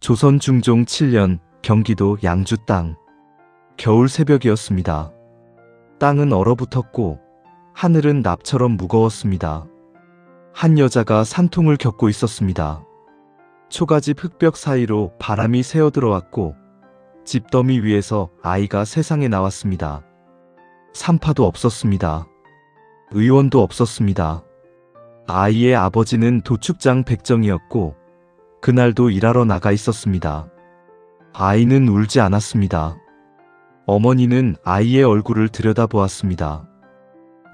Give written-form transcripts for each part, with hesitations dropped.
조선 중종 7년 경기도 양주 땅. 겨울 새벽이었습니다. 땅은 얼어붙었고 하늘은 납처럼 무거웠습니다. 한 여자가 산통을 겪고 있었습니다. 초가집 흙벽 사이로 바람이 새어들어왔고 집더미 위에서 아이가 세상에 나왔습니다. 산파도 없었습니다. 의원도 없었습니다. 아이의 아버지는 도축장 백정이었고 그날도 일하러 나가 있었습니다. 아이는 울지 않았습니다. 어머니는 아이의 얼굴을 들여다보았습니다.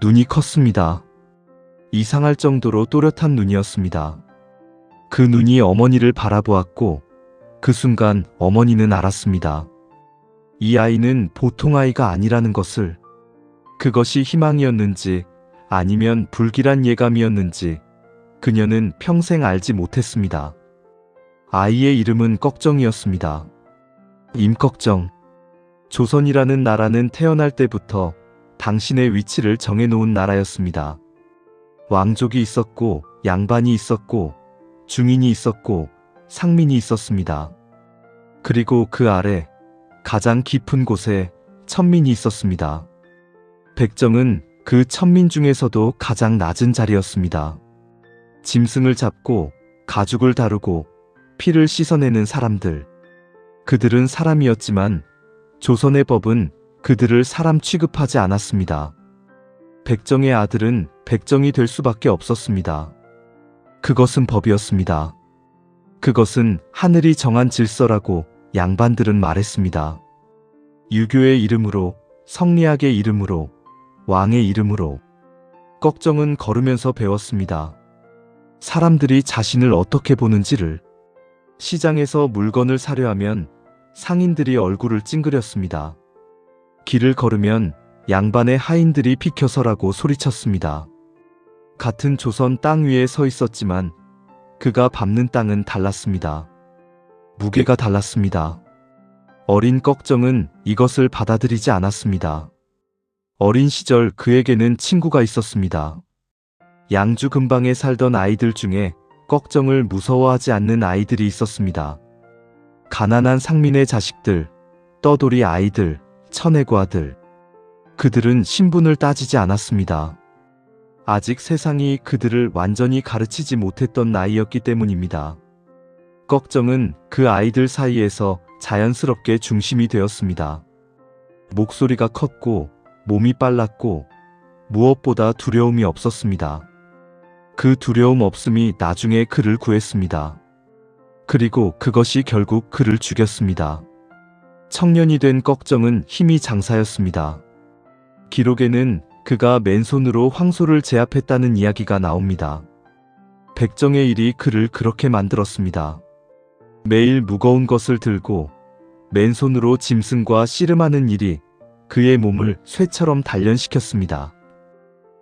눈이 컸습니다. 이상할 정도로 또렷한 눈이었습니다. 그 눈이 어머니를 바라보았고 그 순간 어머니는 알았습니다. 이 아이는 보통 아이가 아니라는 것을. 그것이 희망이었는지 아니면 불길한 예감이었는지 그녀는 평생 알지 못했습니다. 아이의 이름은 꺽정이었습니다. 임꺽정. 조선이라는 나라는 태어날 때부터 당신의 위치를 정해놓은 나라였습니다. 왕족이 있었고 양반이 있었고 중인이 있었고 상민이 있었습니다. 그리고 그 아래 가장 깊은 곳에 천민이 있었습니다. 백정은 그 천민 중에서도 가장 낮은 자리였습니다. 짐승을 잡고 가죽을 다루고 피를 씻어내는 사람들. 그들은 사람이었지만 조선의 법은 그들을 사람 취급하지 않았습니다. 백정의 아들은 백정이 될 수밖에 없었습니다. 그것은 법이었습니다. 그것은 하늘이 정한 질서라고 양반들은 말했습니다. 유교의 이름으로, 성리학의 이름으로, 왕의 이름으로. 꺽정은 걸으면서 배웠습니다. 사람들이 자신을 어떻게 보는지를. 시장에서 물건을 사려 하면 상인들이 얼굴을 찡그렸습니다. 길을 걸으면 양반의 하인들이 비켜서라고 소리쳤습니다. 같은 조선 땅 위에 서 있었지만 그가 밟는 땅은 달랐습니다. 무게가 달랐습니다. 어린 꺽정은 이것을 받아들이지 않았습니다. 어린 시절 그에게는 친구가 있었습니다. 양주 근방에 살던 아이들 중에 꺽정을 무서워하지 않는 아이들이 있었습니다. 가난한 상민의 자식들, 떠돌이 아이들, 처내고 아들. 그들은 신분을 따지지 않았습니다. 아직 세상이 그들을 완전히 가르치지 못했던 나이였기 때문입니다. 꺽정은 그 아이들 사이에서 자연스럽게 중심이 되었습니다. 목소리가 컸고 몸이 빨랐고 무엇보다 두려움이 없었습니다. 그 두려움 없음이 나중에 그를 구했습니다. 그리고 그것이 결국 그를 죽였습니다. 청년이 된 꺽정은 힘이 장사였습니다. 기록에는 그가 맨손으로 황소를 제압했다는 이야기가 나옵니다. 백정의 일이 그를 그렇게 만들었습니다. 매일 무거운 것을 들고 맨손으로 짐승과 씨름하는 일이 그의 몸을 쇠처럼 단련시켰습니다.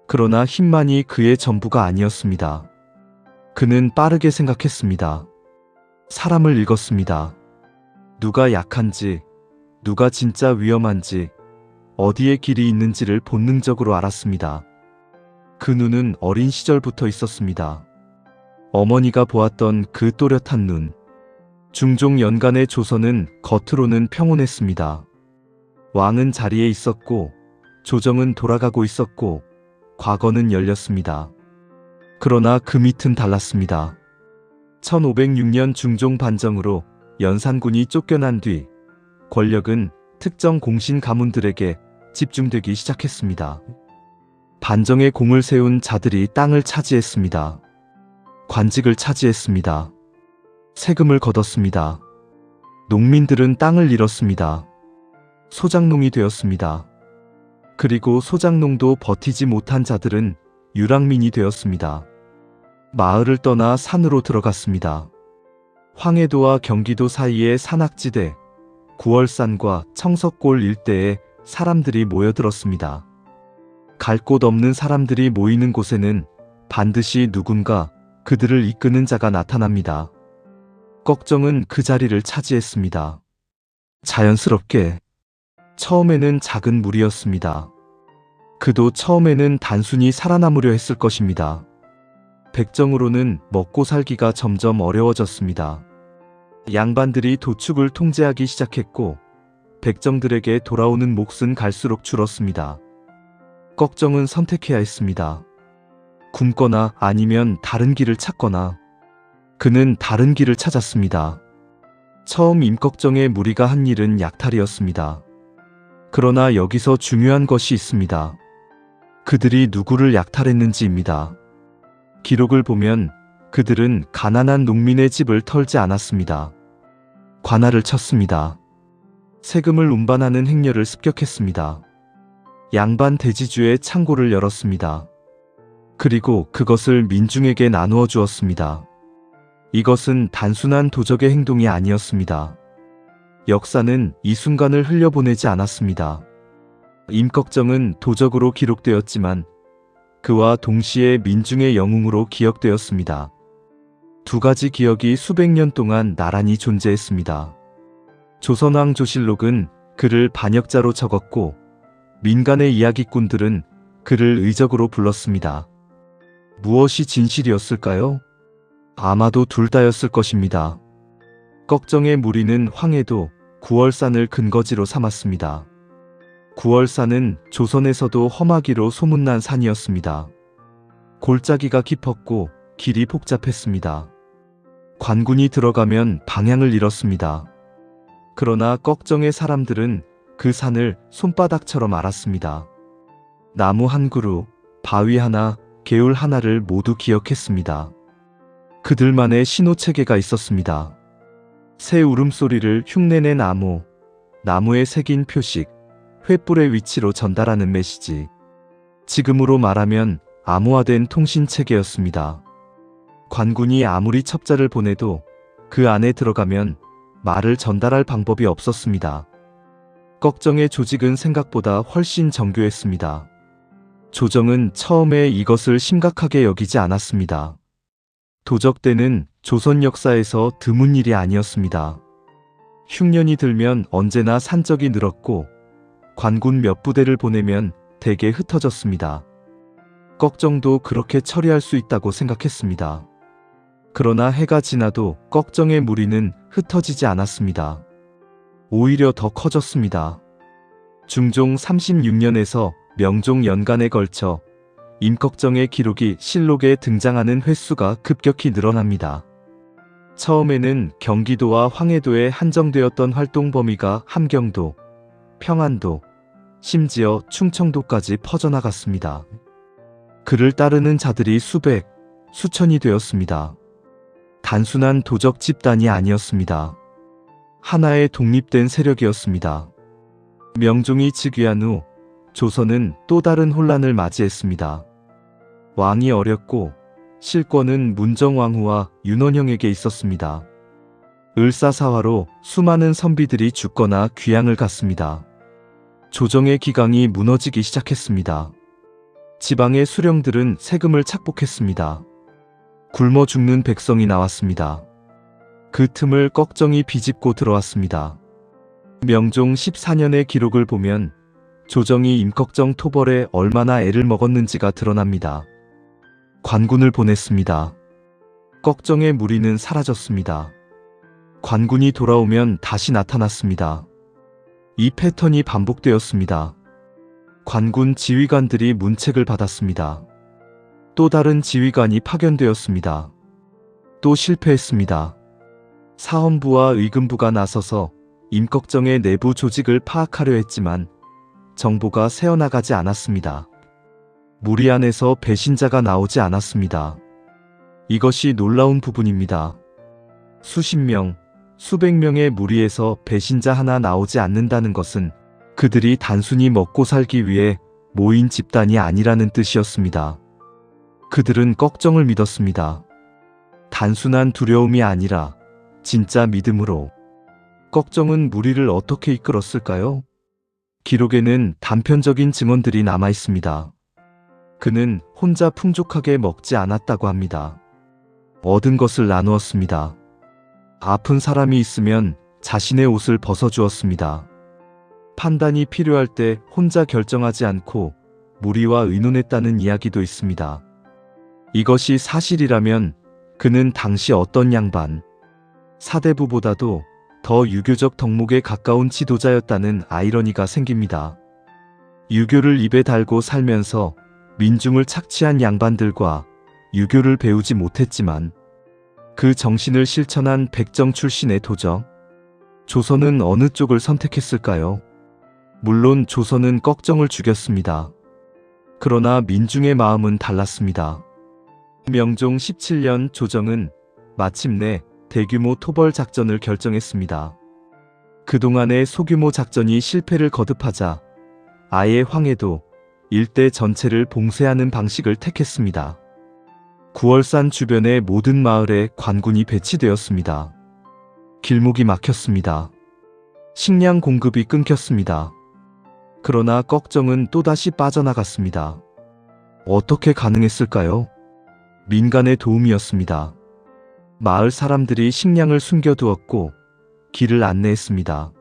그러나 힘만이 그의 전부가 아니었습니다. 그는 빠르게 생각했습니다. 사람을 읽었습니다. 누가 약한지, 누가 진짜 위험한지, 어디에 길이 있는지를 본능적으로 알았습니다. 그 눈은 어린 시절부터 있었습니다. 어머니가 보았던 그 또렷한 눈. 중종 연간의 조선은 겉으로는 평온했습니다. 왕은 자리에 있었고, 조정은 돌아가고 있었고, 과거는 열렸습니다. 그러나 그 밑은 달랐습니다. 1506년 중종 반정으로 연산군이 쫓겨난 뒤 권력은 특정 공신 가문들에게 집중되기 시작했습니다. 반정의 공을 세운 자들이 땅을 차지했습니다. 관직을 차지했습니다. 세금을 걷었습니다. 농민들은 땅을 잃었습니다. 소작농이 되었습니다. 그리고 소작농도 버티지 못한 자들은 유랑민이 되었습니다. 마을을 떠나 산으로 들어갔습니다. 황해도와 경기도 사이의 산악지대, 구월산과 청석골 일대에 사람들이 모여들었습니다. 갈 곳 없는 사람들이 모이는 곳에는 반드시 누군가 그들을 이끄는 자가 나타납니다. 꺽정은 그 자리를 차지했습니다. 자연스럽게. 처음에는 작은 무리였습니다. 그도 처음에는 단순히 살아남으려 했을 것입니다. 백정으로는 먹고 살기가 점점 어려워졌습니다. 양반들이 도축을 통제하기 시작했고 백정들에게 돌아오는 몫은 갈수록 줄었습니다. 꺽정은 선택해야 했습니다. 굶거나 아니면 다른 길을 찾거나. 그는 다른 길을 찾았습니다. 처음 임꺽정의 무리가 한 일은 약탈이었습니다. 그러나 여기서 중요한 것이 있습니다. 그들이 누구를 약탈했는지입니다. 기록을 보면 그들은 가난한 농민의 집을 털지 않았습니다. 관할을 쳤습니다. 세금을 운반하는 행렬을 습격했습니다. 양반 대지주의 창고를 열었습니다. 그리고 그것을 민중에게 나누어 주었습니다. 이것은 단순한 도적의 행동이 아니었습니다. 역사는 이 순간을 흘려보내지 않았습니다. 임꺽정은 도적으로 기록되었지만 그와 동시에 민중의 영웅으로 기억되었습니다. 두 가지 기억이 수백 년 동안 나란히 존재했습니다. 조선왕 조실록은 그를 반역자로 적었고 민간의 이야기꾼들은 그를 의적으로 불렀습니다. 무엇이 진실이었을까요? 아마도 둘 다였을 것입니다. 꺽정의 무리는 황해도 구월산을 근거지로 삼았습니다. 구월산은 조선에서도 험하기로 소문난 산이었습니다. 골짜기가 깊었고 길이 복잡했습니다. 관군이 들어가면 방향을 잃었습니다. 그러나 꺽정의 사람들은 그 산을 손바닥처럼 알았습니다. 나무 한 그루, 바위 하나, 개울 하나를 모두 기억했습니다. 그들만의 신호체계가 있었습니다. 새 울음소리를 흉내낸 나무에 새긴 표식, 횃불의 위치로 전달하는 메시지. 지금으로 말하면 암호화된 통신체계였습니다. 관군이 아무리 첩자를 보내도 그 안에 들어가면 말을 전달할 방법이 없었습니다. 꺽정의 조직은 생각보다 훨씬 정교했습니다. 조정은 처음에 이것을 심각하게 여기지 않았습니다. 도적대는 조선 역사에서 드문 일이 아니었습니다. 흉년이 들면 언제나 산적이 늘었고 관군 몇 부대를 보내면 대개 흩어졌습니다. 꺽정도 그렇게 처리할 수 있다고 생각했습니다. 그러나 해가 지나도 꺽정의 무리는 흩어지지 않았습니다. 오히려 더 커졌습니다. 중종 36년에서 명종 연간에 걸쳐 임꺽정의 기록이 실록에 등장하는 횟수가 급격히 늘어납니다. 처음에는 경기도와 황해도에 한정되었던 활동 범위가 함경도, 평안도, 심지어 충청도까지 퍼져나갔습니다. 그를 따르는 자들이 수백, 수천이 되었습니다. 단순한 도적 집단이 아니었습니다. 하나의 독립된 세력이었습니다. 명종이 즉위한 후 조선은 또 다른 혼란을 맞이했습니다. 왕이 어렸고 실권은 문정왕후와 윤원형에게 있었습니다. 을사사화로 수많은 선비들이 죽거나 귀양을 갔습니다. 조정의 기강이 무너지기 시작했습니다. 지방의 수령들은 세금을 착복했습니다. 굶어 죽는 백성이 나왔습니다. 그 틈을 꺽정이 비집고 들어왔습니다. 명종 14년의 기록을 보면 조정이 임꺽정 토벌에 얼마나 애를 먹었는지가 드러납니다. 관군을 보냈습니다. 꺽정의 무리는 사라졌습니다. 관군이 돌아오면 다시 나타났습니다. 이 패턴이 반복되었습니다. 관군 지휘관들이 문책을 받았습니다. 또 다른 지휘관이 파견되었습니다. 또 실패했습니다. 사헌부와 의금부가 나서서 임꺽정의 내부 조직을 파악하려 했지만 정보가 새어나가지 않았습니다. 무리 안에서 배신자가 나오지 않았습니다. 이것이 놀라운 부분입니다. 수십 명, 수백 명의 무리에서 배신자 하나 나오지 않는다는 것은 그들이 단순히 먹고 살기 위해 모인 집단이 아니라는 뜻이었습니다. 그들은 꺽정을 믿었습니다. 단순한 두려움이 아니라 진짜 믿음으로. 꺽정은 무리를 어떻게 이끌었을까요? 기록에는 단편적인 증언들이 남아 있습니다. 그는 혼자 풍족하게 먹지 않았다고 합니다. 얻은 것을 나누었습니다. 아픈 사람이 있으면 자신의 옷을 벗어주었습니다. 판단이 필요할 때 혼자 결정하지 않고 무리와 의논했다는 이야기도 있습니다. 이것이 사실이라면 그는 당시 어떤 양반, 사대부보다도 더 유교적 덕목에 가까운 지도자였다는 아이러니가 생깁니다. 유교를 입에 달고 살면서 민중을 착취한 양반들과 유교를 배우지 못했지만 그 정신을 실천한 백정 출신의 도적. 조선은 어느 쪽을 선택했을까요? 물론 조선은 꺽정을 죽였습니다. 그러나 민중의 마음은 달랐습니다. 명종 17년 조정은 마침내 대규모 토벌 작전을 결정했습니다. 그동안의 소규모 작전이 실패를 거듭하자 아예 황해도 일대 전체를 봉쇄하는 방식을 택했습니다. 구월산 주변의 모든 마을에 관군이 배치되었습니다. 길목이 막혔습니다. 식량 공급이 끊겼습니다. 그러나 꺽정은 또다시 빠져나갔습니다. 어떻게 가능했을까요? 민간의 도움이었습니다. 마을 사람들이 식량을 숨겨두었고 길을 안내했습니다.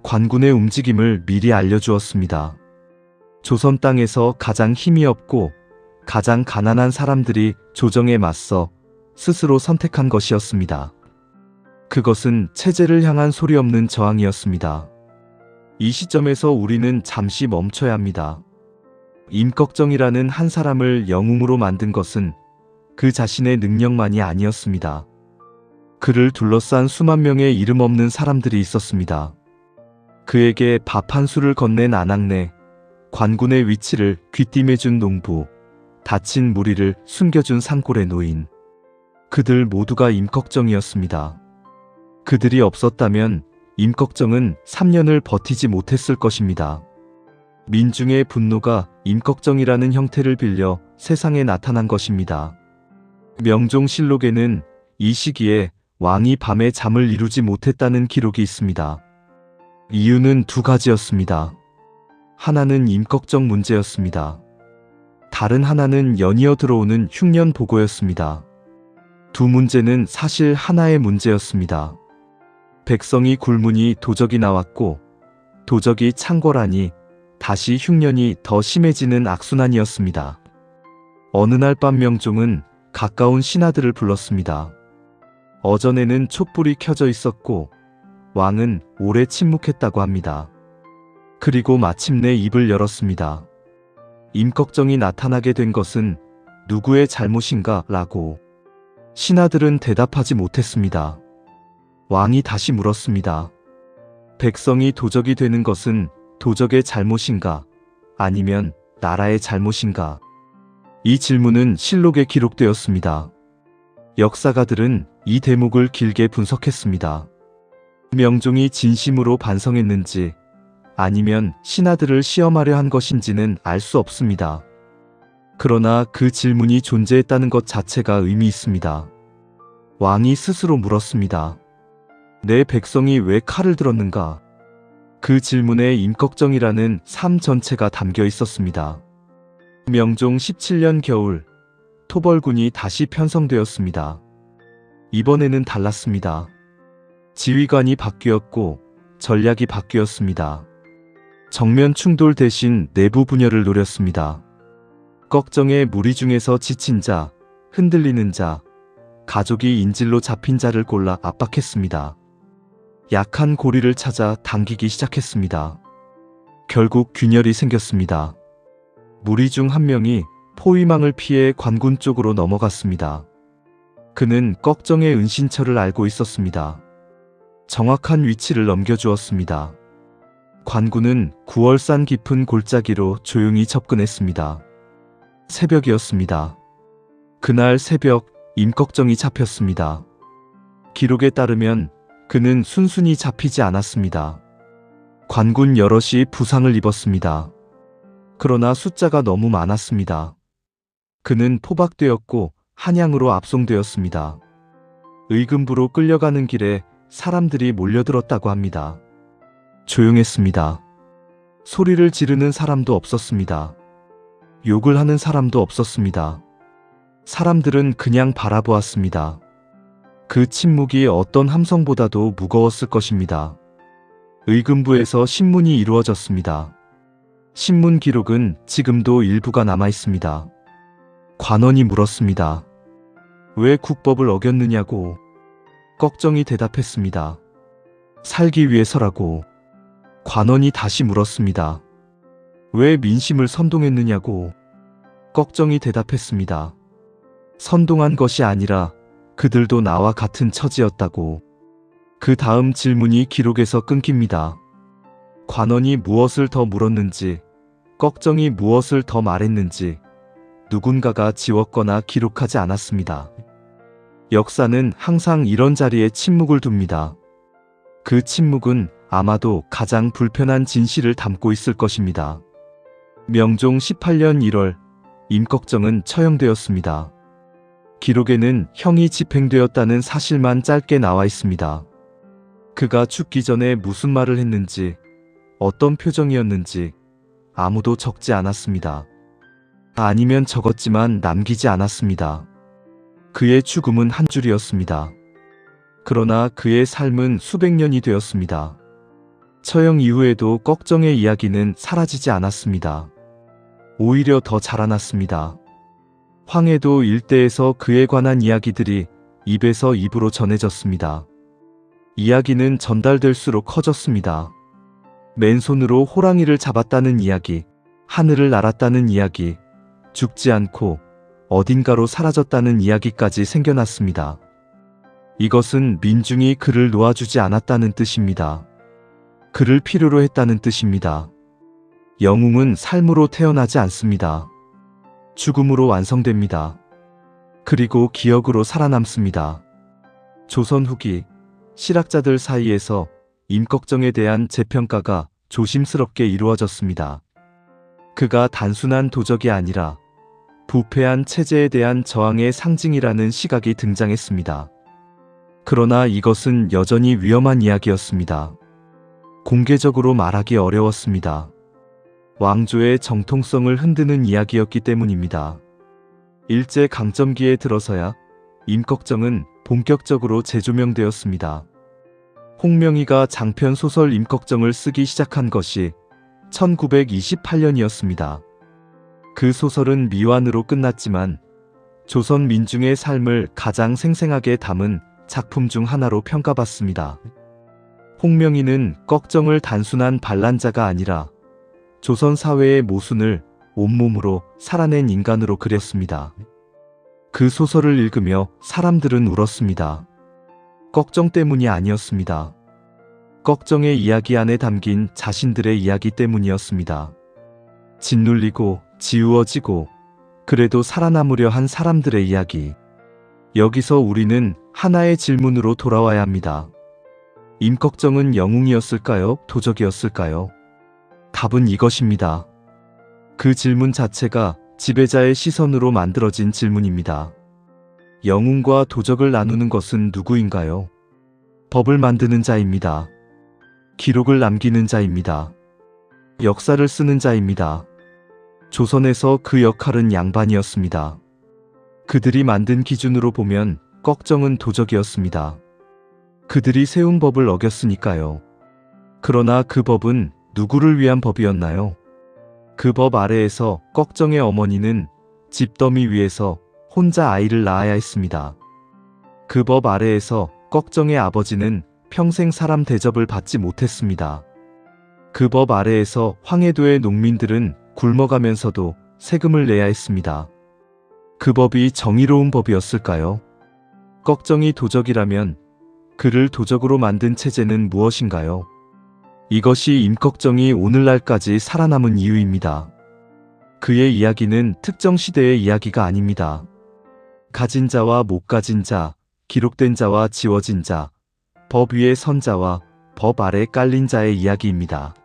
관군의 움직임을 미리 알려주었습니다. 조선 땅에서 가장 힘이 없고 가장 가난한 사람들이 조정에 맞서 스스로 선택한 것이었습니다. 그것은 체제를 향한 소리 없는 저항이었습니다. 이 시점에서 우리는 잠시 멈춰야 합니다. 임꺽정이라는 한 사람을 영웅으로 만든 것은 그 자신의 능력만이 아니었습니다. 그를 둘러싼 수만 명의 이름 없는 사람들이 있었습니다. 그에게 밥 한 술을 건넨 아낙네, 관군의 위치를 귀띔해준 농부, 다친 무리를 숨겨준 산골의 노인. 그들 모두가 임꺽정이었습니다. 그들이 없었다면 임꺽정은 3년을 버티지 못했을 것입니다. 민중의 분노가 임꺽정이라는 형태를 빌려 세상에 나타난 것입니다. 명종실록에는 이 시기에 왕이 밤에 잠을 이루지 못했다는 기록이 있습니다. 이유는 두 가지였습니다. 하나는 임꺽정 문제였습니다. 다른 하나는 연이어 들어오는 흉년 보고였습니다. 두 문제는 사실 하나의 문제였습니다. 백성이 굶으니 도적이 나왔고 도적이 창궐하니 다시 흉년이 더 심해지는 악순환이었습니다. 어느 날 밤 명종은 가까운 신하들을 불렀습니다. 어전에는 촛불이 켜져 있었고 왕은 오래 침묵했다고 합니다. 그리고 마침내 입을 열었습니다. 임꺽정이 나타나게 된 것은 누구의 잘못인가? 라고. 신하들은 대답하지 못했습니다. 왕이 다시 물었습니다. 백성이 도적이 되는 것은 도적의 잘못인가? 아니면 나라의 잘못인가? 이 질문은 실록에 기록되었습니다. 역사가들은 이 대목을 길게 분석했습니다. 명종이 진심으로 반성했는지 아니면 신하들을 시험하려 한 것인지는 알 수 없습니다. 그러나 그 질문이 존재했다는 것 자체가 의미 있습니다. 왕이 스스로 물었습니다. 내 백성이 왜 칼을 들었는가? 그 질문에 임꺽정이라는 삶 전체가 담겨 있었습니다. 명종 17년 겨울, 토벌군이 다시 편성되었습니다. 이번에는 달랐습니다. 지휘관이 바뀌었고 전략이 바뀌었습니다. 정면 충돌 대신 내부 분열을 노렸습니다. 꺽정의 무리 중에서 지친 자, 흔들리는 자, 가족이 인질로 잡힌 자를 골라 압박했습니다. 약한 고리를 찾아 당기기 시작했습니다. 결국 균열이 생겼습니다. 무리 중 한 명이 포위망을 피해 관군 쪽으로 넘어갔습니다. 그는 꺽정의 은신처를 알고 있었습니다. 정확한 위치를 넘겨주었습니다. 관군은 9월산 깊은 골짜기로 조용히 접근했습니다. 새벽이었습니다. 그날 새벽 임꺽정이 잡혔습니다. 기록에 따르면 그는 순순히 잡히지 않았습니다. 관군 여럿이 부상을 입었습니다. 그러나 숫자가 너무 많았습니다. 그는 포박되었고 한양으로 압송되었습니다. 의금부로 끌려가는 길에 사람들이 몰려들었다고 합니다. 조용했습니다. 소리를 지르는 사람도 없었습니다. 욕을 하는 사람도 없었습니다. 사람들은 그냥 바라보았습니다. 그 침묵이 어떤 함성보다도 무거웠을 것입니다. 의금부에서 신문이 이루어졌습니다. 신문 기록은 지금도 일부가 남아 있습니다. 관원이 물었습니다. 왜 국법을 어겼느냐고. 걱정이 대답했습니다. 살기 위해서라고. 관원이 다시 물었습니다. 왜 민심을 선동했느냐고. 걱정이 대답했습니다. 선동한 것이 아니라 그들도 나와 같은 처지였다고. 그 다음 질문이 기록에서 끊깁니다. 관원이 무엇을 더 물었는지, 걱정이 무엇을 더 말했는지 누군가가 지웠거나 기록하지 않았습니다. 역사는 항상 이런 자리에 침묵을 둡니다. 그 침묵은 아마도 가장 불편한 진실을 담고 있을 것입니다. 명종 18년 1월, 임꺽정은 처형되었습니다. 기록에는 형이 집행되었다는 사실만 짧게 나와 있습니다. 그가 죽기 전에 무슨 말을 했는지, 어떤 표정이었는지 아무도 적지 않았습니다. 아니면 적었지만 남기지 않았습니다. 그의 죽음은 한 줄이었습니다. 그러나 그의 삶은 수백 년이 되었습니다. 처형 이후에도 걱정의 이야기는 사라지지 않았습니다. 오히려 더 자라났습니다. 황해도 일대에서 그에 관한 이야기들이 입에서 입으로 전해졌습니다. 이야기는 전달될수록 커졌습니다. 맨손으로 호랑이를 잡았다는 이야기, 하늘을 날았다는 이야기, 죽지 않고 어딘가로 사라졌다는 이야기까지 생겨났습니다. 이것은 민중이 그를 놓아주지 않았다는 뜻입니다. 그를 필요로 했다는 뜻입니다. 영웅은 삶으로 태어나지 않습니다. 죽음으로 완성됩니다. 그리고 기억으로 살아남습니다. 조선 후기 실학자들 사이에서 임꺽정에 대한 재평가가 조심스럽게 이루어졌습니다. 그가 단순한 도적이 아니라 부패한 체제에 대한 저항의 상징이라는 시각이 등장했습니다. 그러나 이것은 여전히 위험한 이야기였습니다. 공개적으로 말하기 어려웠습니다. 왕조의 정통성을 흔드는 이야기였기 때문입니다. 일제강점기에 들어서야 임꺽정은 본격적으로 재조명되었습니다. 홍명희가 장편 소설 임꺽정을 쓰기 시작한 것이 1928년이었습니다. 그 소설은 미완으로 끝났지만 조선 민중의 삶을 가장 생생하게 담은 작품 중 하나로 평가받습니다. 홍명희는 걱정을 단순한 반란자가 아니라 조선 사회의 모순을 온몸으로 살아낸 인간으로 그렸습니다. 그 소설을 읽으며 사람들은 울었습니다. 걱정 때문이 아니었습니다. 걱정의 이야기 안에 담긴 자신들의 이야기 때문이었습니다. 짓눌리고 지우어지고 그래도 살아남으려 한 사람들의 이야기. 여기서 우리는 하나의 질문으로 돌아와야 합니다. 임꺽정은 영웅이었을까요? 도적이었을까요? 답은 이것입니다. 그 질문 자체가 지배자의 시선으로 만들어진 질문입니다. 영웅과 도적을 나누는 것은 누구인가요? 법을 만드는 자입니다. 기록을 남기는 자입니다. 역사를 쓰는 자입니다. 조선에서 그 역할은 양반이었습니다. 그들이 만든 기준으로 보면 걱정은 도적이었습니다. 그들이 세운 법을 어겼으니까요. 그러나 그 법은 누구를 위한 법이었나요? 그 법 아래에서 걱정의 어머니는 집더미 위에서 혼자 아이를 낳아야 했습니다. 그 법 아래에서 걱정의 아버지는 평생 사람 대접을 받지 못했습니다. 그 법 아래에서 황해도의 농민들은 굶어가면서도 세금을 내야 했습니다. 그 법이 정의로운 법이었을까요? 걱정이 도적이라면 그를 도적으로 만든 체제는 무엇인가요? 이것이 임꺽정이 오늘날까지 살아남은 이유입니다. 그의 이야기는 특정 시대의 이야기가 아닙니다. 가진 자와 못 가진 자, 기록된 자와 지워진 자, 법 위에 선 자와 법 아래 깔린 자의 이야기입니다.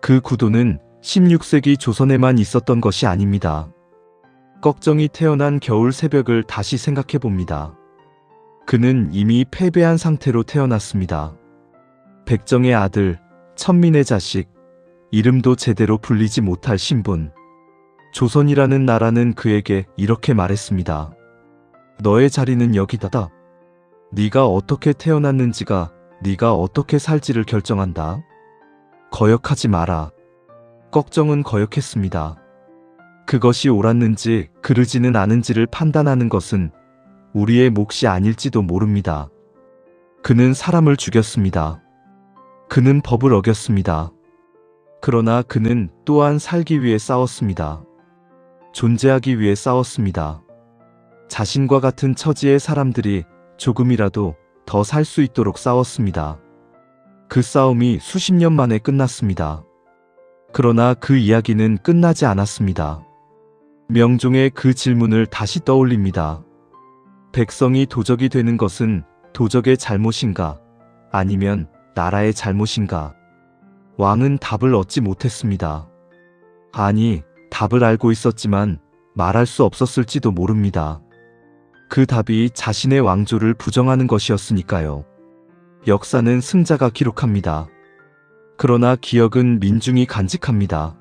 그 구도는 16세기 조선에만 있었던 것이 아닙니다. 걱정이 태어난 겨울 새벽을 다시 생각해 봅니다. 그는 이미 패배한 상태로 태어났습니다. 백정의 아들, 천민의 자식, 이름도 제대로 불리지 못할 신분. 조선이라는 나라는 그에게 이렇게 말했습니다. 너의 자리는 여기다다. 네가 어떻게 태어났는지가 네가 어떻게 살지를 결정한다. 거역하지 마라. 걱정은 거역했습니다. 그것이 옳았는지 그르지는 않은지를 판단하는 것은 우리의 몫이 아닐지도 모릅니다. 그는 사람을 죽였습니다. 그는 법을 어겼습니다. 그러나 그는 또한 살기 위해 싸웠습니다. 존재하기 위해 싸웠습니다. 자신과 같은 처지의 사람들이 조금이라도 더 살 수 있도록 싸웠습니다. 그 싸움이 수십 년 만에 끝났습니다. 그러나 그 이야기는 끝나지 않았습니다. 명종의 그 질문을 다시 떠올립니다. 백성이 도적이 되는 것은 도적의 잘못인가? 아니면 나라의 잘못인가? 왕은 답을 얻지 못했습니다. 아니, 답을 알고 있었지만 말할 수 없었을지도 모릅니다. 그 답이 자신의 왕조를 부정하는 것이었으니까요. 역사는 승자가 기록합니다. 그러나 기억은 민중이 간직합니다.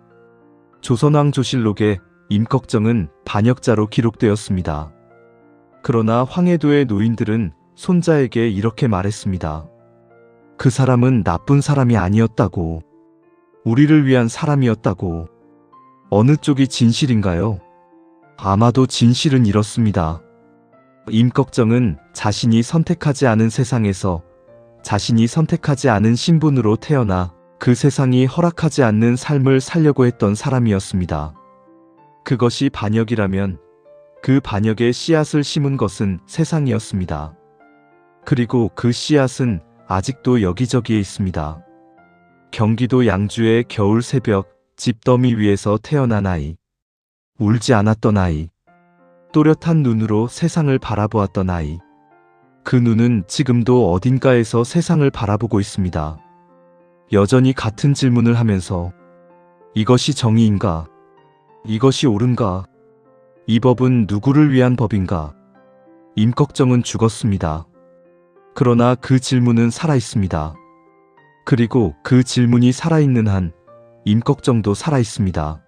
조선왕조실록에 임꺽정은 반역자로 기록되었습니다. 그러나 황해도의 노인들은 손자에게 이렇게 말했습니다. 그 사람은 나쁜 사람이 아니었다고. 우리를 위한 사람이었다고. 어느 쪽이 진실인가요? 아마도 진실은 이렇습니다. 임꺽정은 자신이 선택하지 않은 세상에서 자신이 선택하지 않은 신분으로 태어나 그 세상이 허락하지 않는 삶을 살려고 했던 사람이었습니다. 그것이 반역이라면 그 반역의 씨앗을 심은 것은 세상이었습니다. 그리고 그 씨앗은 아직도 여기저기에 있습니다. 경기도 양주의 겨울 새벽 집더미 위에서 태어난 아이. 울지 않았던 아이. 또렷한 눈으로 세상을 바라보았던 아이. 그 눈은 지금도 어딘가에서 세상을 바라보고 있습니다. 여전히 같은 질문을 하면서 이것이 정의인가? 이것이 옳은가? 이 법은 누구를 위한 법인가? 임꺽정은 죽었습니다. 그러나 그 질문은 살아있습니다. 그리고 그 질문이 살아있는 한 임꺽정도 살아있습니다.